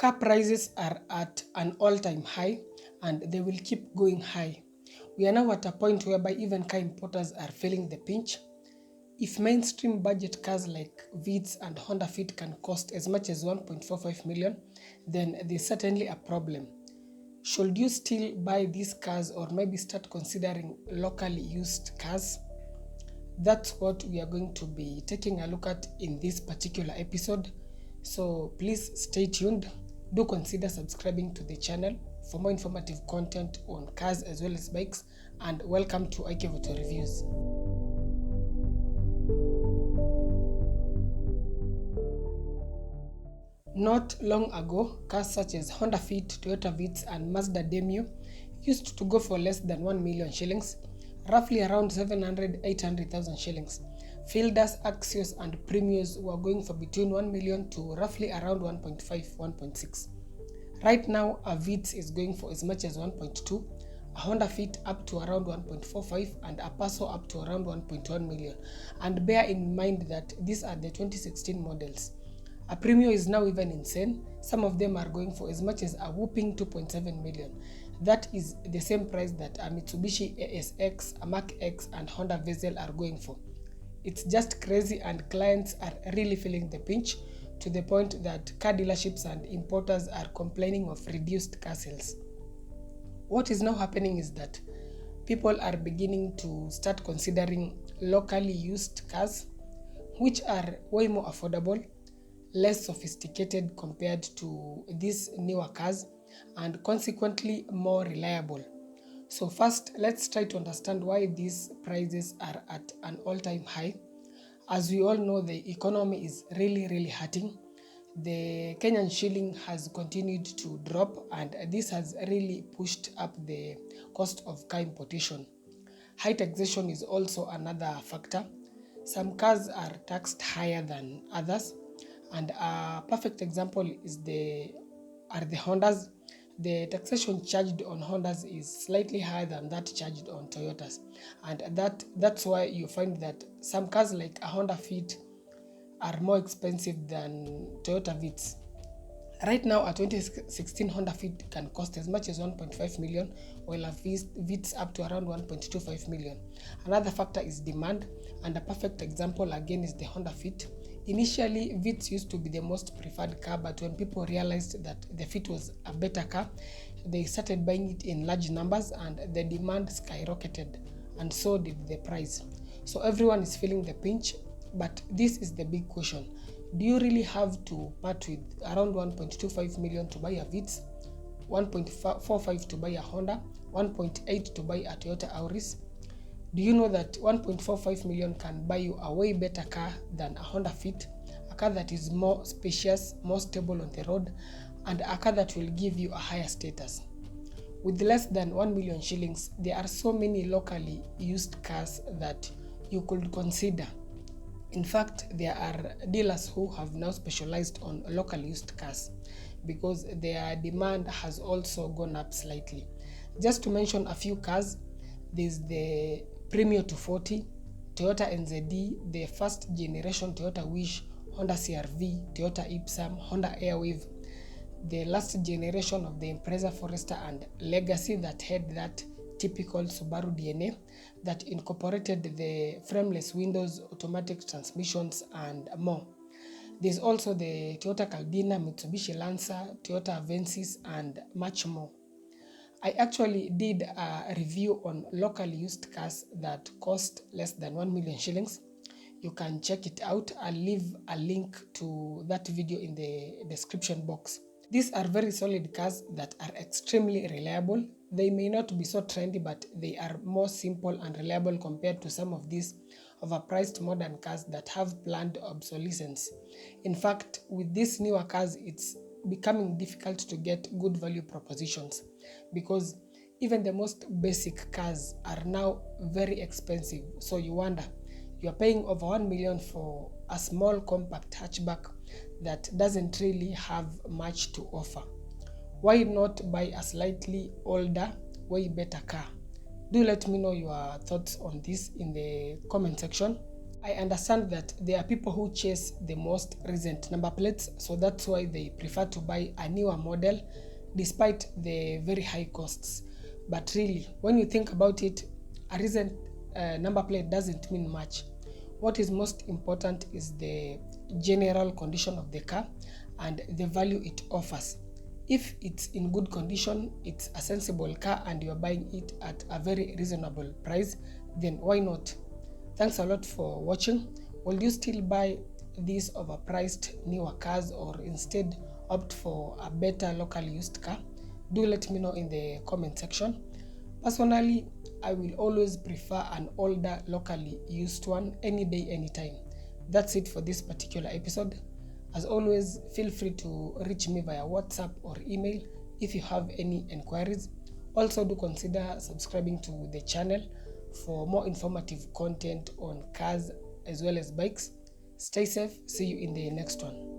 Car prices are at an all-time high and they will keep going high. We are now at a point whereby even car importers are feeling the pinch. If mainstream budget cars like Vitz and Honda Fit can cost as much as 1.45 million, then there's certainly a problem. Should you still buy these cars or maybe start considering locally used cars? That's what we are going to be taking a look at in this particular episode. So please stay tuned. Do consider subscribing to the channel for more informative content on cars as well as bikes, and welcome to IK Auto Reviews. Not long ago, cars such as Honda Fit, Toyota Vitz and Mazda Demio used to go for less than 1 million shillings, roughly around 800,000 shillings. Fielders, Axios and Premios were going for between 1 million to roughly around 1.5, 1.6. Right now, a Vitz is going for as much as 1.2, a Honda Fit up to around 1.45 and a Paso up to around 1.1 million. And bear in mind that these are the 2016 models. A Premio is now even insane. Some of them are going for as much as a whooping 2.7 million. That is the same price that a Mitsubishi ASX, a Mark X and Honda Vezel are going for. It's just crazy and clients are really feeling the pinch to the point that car dealerships and importers are complaining of reduced car sales. What is now happening is that people are beginning to start considering locally used cars, which are way more affordable, less sophisticated compared to these newer cars, and consequently more reliable. So first, let's try to understand why these prices are at an all-time high. As we all know, the economy is really hurting. The Kenyan shilling has continued to drop and this has really pushed up the cost of car importation. High taxation is also another factor. Some cars are taxed higher than others, and a perfect example is the Hondas. The taxation charged on Hondas is slightly higher than that charged on Toyotas, and that's why you find that some cars like a Honda Fit are more expensive than Toyota Vitz. Right now, a 2016 Honda Fit can cost as much as 1.5 million, while a Vitz up to around 1.25 million. Another factor is demand, and a perfect example again is the Honda Fit. Initially, Vitz used to be the most preferred car, but when people realized that the Fit was a better car, they started buying it in large numbers and the demand skyrocketed, and so did the price. So everyone is feeling the pinch, but this is the big question. Do you really have to part with around 1.25 million to buy a Vitz, 1.45 to buy a Honda, 1.8 to buy a Toyota Auris? Do you know that 1.45 million can buy you a way better car than a Honda Fit, a car that is more spacious, more stable on the road, and a car that will give you a higher status? With less than 1 million shillings, there are so many locally used cars that you could consider. In fact, there are dealers who have now specialized on local used cars because their demand has also gone up slightly. Just to mention a few cars, there's the Premio 240, Toyota NZD, the first generation Toyota Wish, Honda CR-V, Toyota Ipsum, Honda Airwave, the last generation of the Impreza Forester and Legacy that had that typical Subaru DNA that incorporated the frameless windows, automatic transmissions and more. There's also the Toyota Caldina, Mitsubishi Lancer, Toyota Avensis and much more. I actually did a review on locally used cars that cost less than 1 million shillings. You can check it out. I'll leave a link to that video in the description box. These are very solid cars that are extremely reliable. They may not be so trendy, but they are more simple and reliable compared to some of these overpriced modern cars that have planned obsolescence. In fact, with these newer cars, it's becoming difficult to get good value propositions because even the most basic cars are now very expensive. So you wonder, you are paying over 1 million for a small compact hatchback that doesn't really have much to offer. Why not buy a slightly older, way better car? Do let me know your thoughts on this in the comment section. I understand that there are people who chase the most recent number plates, so that's why they prefer to buy a newer model despite the very high costs. But really, when you think about it, a recent number plate doesn't mean much. What is most important is the general condition of the car and the value it offers. If it's in good condition, it's a sensible car, and you're buying it at a very reasonable price, then why not? Thanks a lot for watching. Will you still buy these overpriced newer cars, or instead opt for a better local used car? Do let me know in the comment section. Personally, I will always prefer an older locally used one any day, anytime. That's it for this particular episode. As always, feel free to reach me via WhatsApp or email if you have any enquiries. Also, do consider subscribing to the channel for more informative content on cars as well as bikes. Stay safe. See you in the next one.